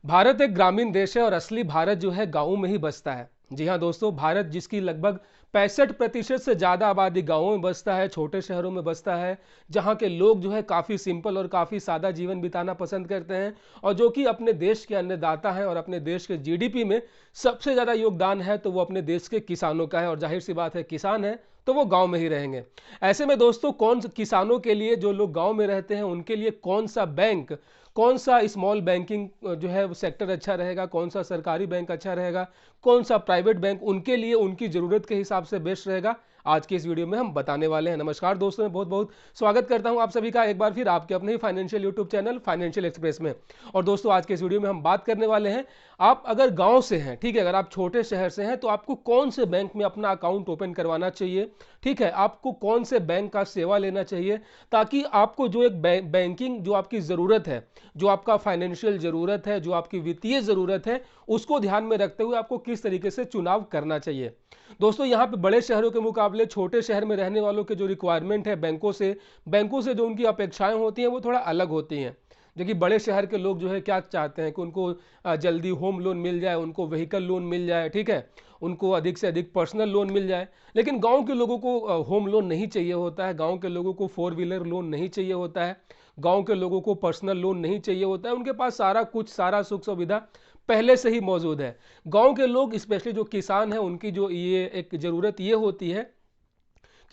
भारत एक ग्रामीण देश है और असली भारत जो है गांवों में ही बसता है। जी हाँ दोस्तों, भारत जिसकी लगभग 65% से ज़्यादा आबादी गांवों में बसता है, छोटे शहरों में बसता है, जहां के लोग जो है काफ़ी सिंपल और काफ़ी सादा जीवन बिताना पसंद करते हैं और जो कि अपने देश के अन्नदाता हैं और अपने देश के जीडीपी में सबसे ज़्यादा योगदान है तो वो अपने देश के किसानों का है। और जाहिर सी बात है, किसान है तो वो गांव में ही रहेंगे। ऐसे में दोस्तों, किसानों के लिए, जो लोग गांव में रहते हैं उनके लिए कौन सा बैंक, कौन सा स्मॉल बैंकिंग जो है सेक्टर अच्छा रहेगा, कौन सा सरकारी बैंक अच्छा रहेगा, कौन सा प्राइवेट बैंक उनके लिए उनकी ज़रूरत के हिसाब से बेस्ट रहेगा, आज की इस वीडियो में हम बताने वाले हैं। नमस्कार दोस्तों, मैं बहुत बहुत स्वागत करता हूं आप सभी का एक बार फिर आपके अपने ही financial YouTube channel Financial Express में। और दोस्तों, आज के इस वीडियो में हम बात करने वाले हैं, आप अगर गांव से हैं, ठीक है, अगर आप छोटे शहर से हैं तो आपको कौन से बैंक में अपना अकाउंट ओपन करवाना चाहिए, ठीक है, आपको कौन से बैंक का सेवा लेना चाहिए, ताकि आपको जो एक बैंकिंग जो आपकी ज़रूरत है, जो आपका फाइनेंशियल ज़रूरत है, जो आपकी वित्तीय ज़रूरत है, उसको ध्यान में रखते हुए आपको किस तरीके से चुनाव करना चाहिए। दोस्तों, यहाँ पे बड़े शहरों के मुकाबले छोटे शहर में रहने वालों के जो रिक्वायरमेंट है बैंकों से जो उनकी अपेक्षाएं होती हैं वो थोड़ा अलग होती हैं। जो कि बड़े शहर के लोग जो है क्या चाहते हैं कि उनको जल्दी होम लोन मिल जाए, उनको व्हीकल लोन मिल जाए, ठीक है, उनको अधिक से अधिक पर्सनल लोन मिल जाए। लेकिन गांव के लोगों को होम लोन नहीं चाहिए होता है, गांव के लोगों को 4 व्हीलर लोन नहीं चाहिए होता है, गांव के लोगों को पर्सनल लोन नहीं चाहिए होता है। उनके पास सारा कुछ, सारा सुख सुविधा पहले से ही मौजूद है। गांव के लोग, स्पेशली जो किसान हैं, उनकी जो ये एक ज़रूरत ये होती है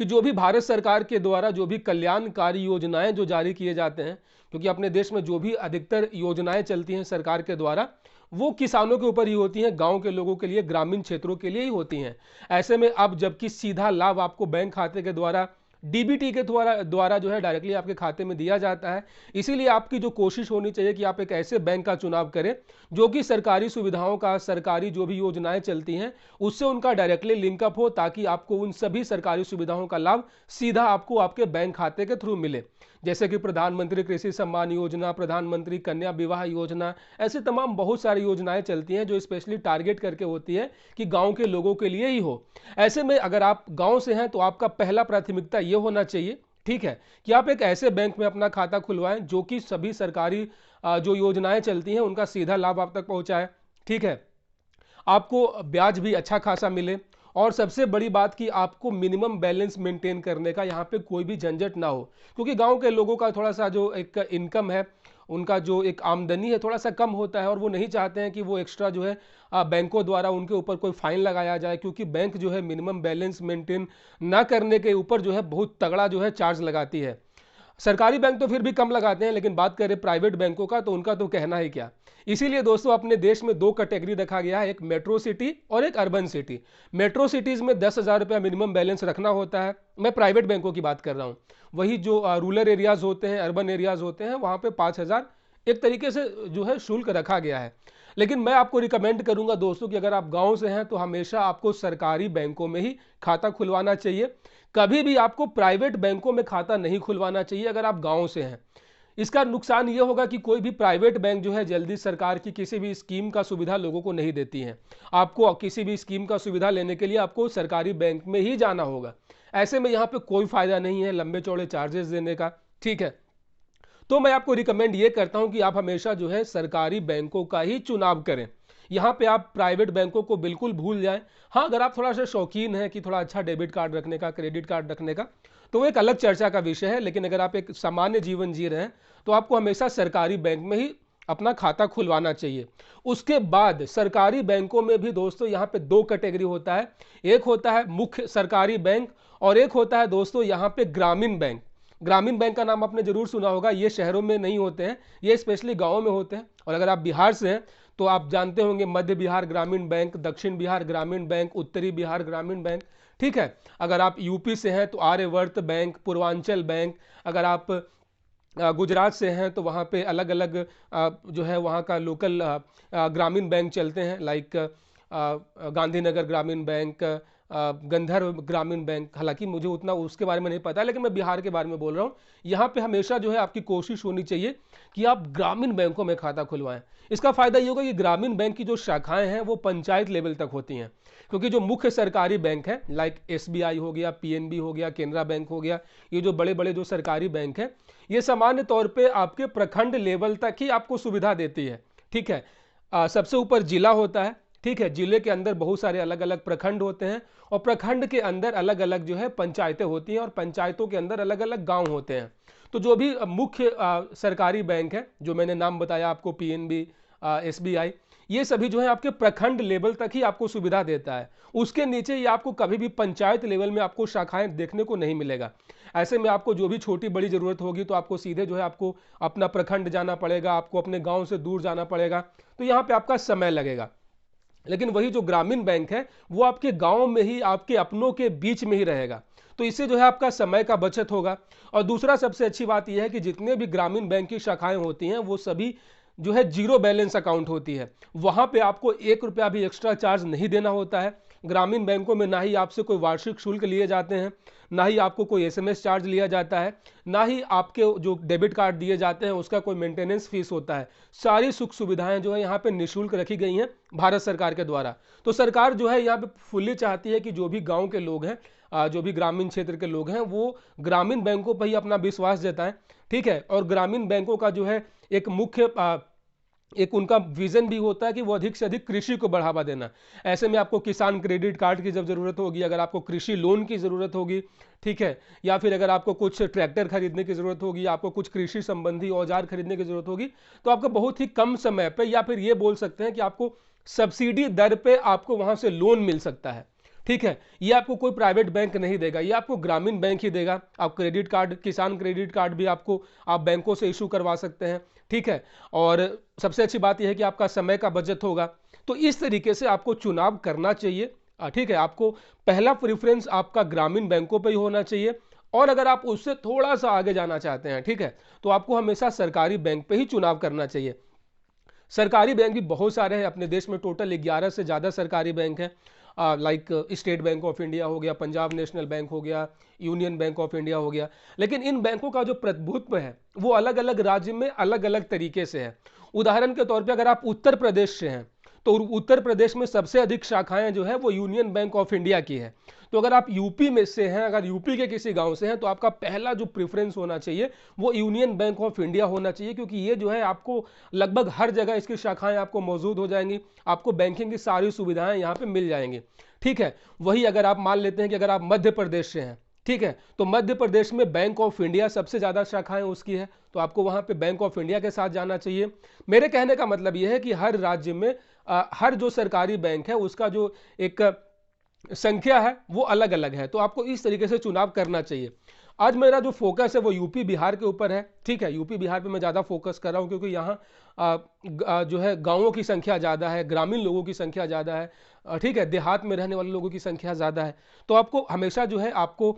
कि जो भी भारत सरकार के द्वारा जो भी कल्याणकारी योजनाएं जो जारी किए जाते हैं, क्योंकि अपने देश में जो भी अधिकतर योजनाएं चलती हैं सरकार के द्वारा, वो किसानों के ऊपर ही होती हैं, गांव के लोगों के लिए, ग्रामीण क्षेत्रों के लिए ही होती हैं। ऐसे में अब जबकि सीधा लाभ आपको बैंक खाते के द्वारा, डीबीटी के द्वारा जो है डायरेक्टली आपके खाते में दिया जाता है, इसीलिए आपकी जो कोशिश होनी चाहिए कि आप एक ऐसे बैंक का चुनाव करें जो कि सरकारी सुविधाओं का, सरकारी जो भी योजनाएं चलती हैं उससे उनका डायरेक्टली लिंकअप हो, ताकि आपको उन सभी सरकारी सुविधाओं का लाभ सीधा आपको आपके बैंक खाते के थ्रू मिले। जैसे कि प्रधानमंत्री कृषि सम्मान योजना, प्रधानमंत्री कन्या विवाह योजना, ऐसे तमाम बहुत सारी योजनाएं चलती हैं जो स्पेशली टारगेट करके होती है कि गांव के लोगों के लिए ही हो। ऐसे में अगर आप गांव से हैं तो आपका पहला प्राथमिकता ये होना चाहिए, ठीक है, कि आप एक ऐसे बैंक में अपना खाता खुलवाएं जो कि सभी सरकारी जो योजनाएं चलती हैं उनका सीधा लाभ आप तक पहुंचाए, ठीक है, आपको ब्याज भी अच्छा खासा मिले, और सबसे बड़ी बात कि आपको मिनिमम बैलेंस मेंटेन करने का यहाँ पे कोई भी झंझट ना हो। क्योंकि गांव के लोगों का थोड़ा सा जो एक इनकम है, उनका जो एक आमदनी है, थोड़ा सा कम होता है और वो नहीं चाहते हैं कि वो एक्स्ट्रा जो है बैंकों द्वारा उनके ऊपर कोई फाइन लगाया जाए, क्योंकि बैंक जो है मिनिमम बैलेंस मेंटेन ना करने के ऊपर जो है बहुत तगड़ा जो है चार्ज लगाती है। सरकारी बैंक तो फिर भी कम लगाते हैं, लेकिन बात करें प्राइवेट बैंकों का तो उनका तो कहना ही क्या। इसीलिए दोस्तों, अपने देश में दो कैटेगरी रखा गया है, एक मेट्रो सिटी और एक अर्बन सिटी। मेट्रो सिटीज में 10,000 रुपया मिनिमम बैलेंस रखना होता है, मैं प्राइवेट बैंकों की बात कर रहा हूँ। वही जो रूरल एरियाज होते हैं, अर्बन एरियाज होते हैं, वहाँ पे 5,000 एक तरीके से जो है शुल्क रखा गया है। लेकिन मैं आपको रिकमेंड करूंगा दोस्तों कि अगर आप गांव से हैं तो हमेशा आपको सरकारी बैंकों में ही खाता खुलवाना चाहिए। कभी भी आपको प्राइवेट बैंकों में खाता नहीं खुलवाना चाहिए अगर आप गांव से हैं। इसका नुकसान ये होगा कि कोई भी प्राइवेट बैंक जो है जल्दी सरकार की किसी भी स्कीम का सुविधा लोगों को नहीं देती है। आपको किसी भी स्कीम का सुविधा लेने के लिए आपको सरकारी बैंक में ही जाना होगा। ऐसे में यहाँ पे कोई फायदा नहीं है लंबे चौड़े चार्जेस देने का, ठीक है। तो मैं आपको रिकमेंड ये करता हूं कि आप हमेशा जो है सरकारी बैंकों का ही चुनाव करें। यहाँ पे आप प्राइवेट बैंकों को बिल्कुल भूल जाएं। हाँ, अगर आप थोड़ा सा शौकीन हैं कि थोड़ा अच्छा डेबिट कार्ड रखने का, क्रेडिट कार्ड रखने का, तो वो एक अलग चर्चा का विषय है। लेकिन अगर आप एक सामान्य जीवन जी रहे हैं तो आपको हमेशा सरकारी बैंक में ही अपना खाता खुलवाना चाहिए। उसके बाद सरकारी बैंकों में भी दोस्तों यहाँ पे दो कैटेगरी होता है, एक होता है मुख्य सरकारी बैंक और एक होता है दोस्तों यहाँ पे ग्रामीण बैंक। ग्रामीण बैंक का नाम आपने जरूर सुना होगा, ये शहरों में नहीं होते हैं, ये स्पेशली गांवों में होते हैं। और अगर आप बिहार से हैं तो आप जानते होंगे मध्य बिहार ग्रामीण बैंक, दक्षिण बिहार ग्रामीण बैंक, उत्तरी बिहार ग्रामीण बैंक, ठीक है। अगर आप यूपी से हैं तो आर्यवर्त बैंक, पूर्वांचल बैंक। अगर आप गुजरात से हैं तो वहाँ पे अलग अलग जो है वहाँ का लोकल ग्रामीण बैंक चलते हैं, लाइक गांधीनगर ग्रामीण बैंक, गंधर्व ग्रामीण बैंक। हालांकि मुझे उतना उसके बारे में नहीं पता, लेकिन मैं बिहार के बारे में बोल रहा हूँ। यहाँ पे हमेशा जो है आपकी कोशिश होनी चाहिए कि आप ग्रामीण बैंकों में खाता खुलवाएं। इसका फायदा ये होगा कि ग्रामीण बैंक की जो शाखाएं हैं वो पंचायत लेवल तक होती हैं, क्योंकि जो मुख्य सरकारी बैंक है लाइक एसबीआई हो गया, पीएनबी हो गया, केनरा बैंक हो गया, ये जो बड़े बड़े जो सरकारी बैंक हैं ये सामान्य तौर पे आपके प्रखंड लेवल तक ही आपको सुविधा देती है, ठीक है। सबसे ऊपर जिला होता है, ठीक है। जिले के अंदर बहुत सारे अलग अलग प्रखंड होते हैं और प्रखंड के अंदर अलग अलग जो है पंचायतें होती हैं और पंचायतों के अंदर अलग अलग गांव होते हैं। तो जो भी मुख्य सरकारी बैंक है जो मैंने नाम बताया आपको, पीएनबी, एसबीआई, ये सभी जो है आपके प्रखंड लेवल तक ही आपको सुविधा देता है। उसके नीचे ये आपको कभी भी पंचायत लेवल में आपको शाखाएं देखने को नहीं मिलेगा। ऐसे में आपको जो भी छोटी बड़ी जरूरत होगी तो आपको सीधे जो है आपको अपना प्रखंड जाना पड़ेगा, आपको अपने गांव से दूर जाना पड़ेगा, तो यहाँ पे आपका समय लगेगा। लेकिन वही जो ग्रामीण बैंक है वो आपके गांव में ही, आपके अपनों के बीच में ही रहेगा, तो इससे जो है आपका समय का बचत होगा। और दूसरा सबसे अच्छी बात यह है कि जितने भी ग्रामीण बैंक की शाखाएं होती हैं वो सभी जो है जीरो बैलेंस अकाउंट होती है। वहां पे आपको 1 रुपया भी एक्स्ट्रा चार्ज नहीं देना होता है। ग्रामीण बैंकों में ना ही आपसे कोई वार्षिक शुल्क लिए जाते हैं, ना ही आपको कोई एसएमएस चार्ज लिया जाता है, ना ही आपके जो डेबिट कार्ड दिए जाते हैं उसका कोई मेंटेनेंस फीस होता है। सारी सुख सुविधाएं जो है यहाँ पे निःशुल्क रखी गई हैं भारत सरकार के द्वारा। तो सरकार जो है यहाँ पे फुल्ली चाहती है कि जो भी गांव के लोग हैं, जो भी ग्रामीण क्षेत्र के लोग हैं, वो ग्रामीण बैंकों पर ही अपना विश्वास जताएं, ठीक है। और ग्रामीण बैंकों का जो है एक मुख्य एक उनका विजन भी होता है कि वो अधिक से अधिक कृषि को बढ़ावा देना। ऐसे में आपको किसान क्रेडिट कार्ड की जब जरूरत होगी, अगर आपको कृषि लोन की जरूरत होगी, ठीक है, या फिर अगर आपको कुछ ट्रैक्टर खरीदने की जरूरत होगी, आपको कुछ कृषि संबंधी औजार खरीदने की जरूरत होगी, तो आपको बहुत ही कम समय पे, या फिर ये बोल सकते हैं कि आपको सब्सिडी दर पे आपको वहां से लोन मिल सकता है, ठीक है। ये आपको कोई प्राइवेट बैंक नहीं देगा, ये आपको ग्रामीण बैंक ही देगा। आप क्रेडिट कार्ड, किसान क्रेडिट कार्ड भी आपको आप बैंकों से इशू करवा सकते हैं, ठीक है। और सबसे अच्छी बात यह है कि आपका समय का बचत होगा। तो इस तरीके से आपको चुनाव करना चाहिए, ठीक है। आपको पहला प्रेफरेंस आपका ग्रामीण बैंकों पर ही होना चाहिए, और अगर आप उससे थोड़ा सा आगे जाना चाहते हैं, ठीक है, तो आपको हमेशा सरकारी बैंक पे ही चुनाव करना चाहिए। सरकारी बैंक भी बहुत सारे हैं अपने देश में, टोटल 11 से ज़्यादा सरकारी बैंक हैं। Like state bank of India हो गया, पंजाब नेशनल बैंक हो गया, यूनियन बैंक ऑफ इंडिया हो गया। लेकिन इन बैंकों का जो प्रभुत्व है वो अलग अलग राज्य में अलग अलग तरीके से है। उदाहरण के तौर पे अगर आप उत्तर प्रदेश से हैं तो उत्तर प्रदेश में सबसे अधिक शाखाएं जो है वो यूनियन बैंक ऑफ इंडिया की है। तो अगर आप यूपी में से हैं, अगर यूपी के किसी गांव से हैं, तो आपका पहला जो प्रेफरेंस होना चाहिए वो यूनियन बैंक ऑफ इंडिया होना चाहिए, क्योंकि ये जो है आपको लगभग हर जगह इसकी शाखाएं आपको मौजूद हो जाएंगी, आपको बैंकिंग की सारी सुविधाएं यहाँ पे मिल जाएंगी, ठीक है। वही अगर आप मान लेते हैं कि अगर आप मध्य प्रदेश से हैं, ठीक है, तो मध्य प्रदेश में बैंक ऑफ इंडिया सबसे ज्यादा शाखाएं उसकी है, तो आपको वहां पे बैंक ऑफ इंडिया के साथ जाना चाहिए। मेरे कहने का मतलब यह है कि हर राज्य में हर जो सरकारी बैंक है उसका जो एक संख्या है वो अलग अलग है, तो आपको इस तरीके से चुनाव करना चाहिए। आज मेरा जो फोकस है वो यूपी बिहार के ऊपर है, ठीक है। यूपी बिहार पे मैं ज़्यादा फोकस कर रहा हूँ क्योंकि यहाँ जो है गांवों की संख्या ज़्यादा है, ग्रामीण लोगों की संख्या ज़्यादा है, ठीक है, देहात में रहने वाले लोगों की संख्या ज़्यादा है। तो आपको हमेशा जो है आपको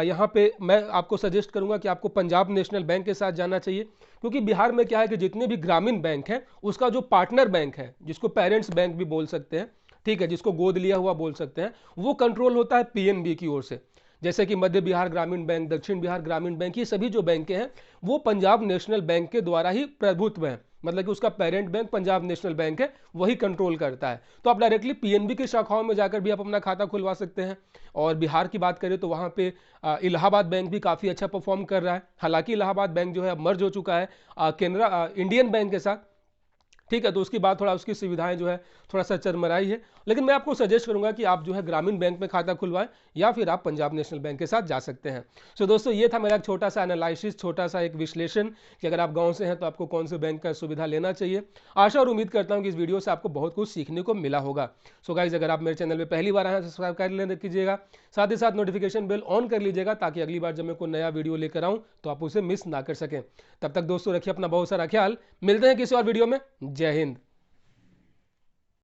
यहाँ पे मैं आपको सजेस्ट करूँगा कि आपको पंजाब नेशनल बैंक के साथ जाना चाहिए, क्योंकि बिहार में क्या है कि जितने भी ग्रामीण बैंक हैं उसका जो पार्टनर बैंक है, जिसको पेरेंट्स बैंक भी बोल सकते हैं, ठीक है, जिसको गोद लिया हुआ बोल सकते हैं, वो कंट्रोल होता है पीएनबी की ओर से। जैसे कि मध्य बिहार ग्रामीण बैंक, दक्षिण बिहार ग्रामीण बैंक, ये सभी जो बैंकें हैं वो पंजाब नेशनल बैंक के द्वारा ही प्रभुत्व है, मतलब कि उसका parent bank Punjab national bank है, वही कंट्रोल करता है। तो आप डायरेक्टली पीएनबी की शाखाओं में जाकर भी आप अपना खाता खुलवा सकते हैं। और बिहार की बात करें तो वहाँ पे इलाहाबाद बैंक भी काफ़ी अच्छा परफॉर्म कर रहा है। हालांकि इलाहाबाद बैंक जो है अब मर्ज हो चुका है इंडियन बैंक के साथ, ठीक है, तो उसकी बात थोड़ा, उसकी सुविधाएं जो है थोड़ा सा चरमराई है। लेकिन मैं आपको सजेस्ट करूंगा कि आप जो है ग्रामीण बैंक में खाता खुलवाएं या फिर आप पंजाब नेशनल बैंक के साथ जा सकते हैं। सो दोस्तों, ये था मेरा छोटा सा एनालिसिस, छोटा सा एक विश्लेषण कि अगर आप गांव से हैं तो आपको कौन से बैंक का सुविधा लेना चाहिए। आशा और उम्मीद करता हूं कि इस वीडियो से आपको बहुत कुछ सीखने को मिला होगा। सो गाइज, अगर आप मेरे चैनल पर पहली बार आए हैं सब्सक्राइब कर लेना कीजिएगा, साथ ही साथ नोटिफिकेशन बेल ऑन कर लीजिएगा, ताकि अगली बार जब मैं कोई नया वीडियो लेकर आऊँ तो आप उसे मिस ना कर सकें। तब तक दोस्तों रखिए अपना बहुत सारा ख्याल, मिलते हैं किसी और वीडियो में। जय हिंद।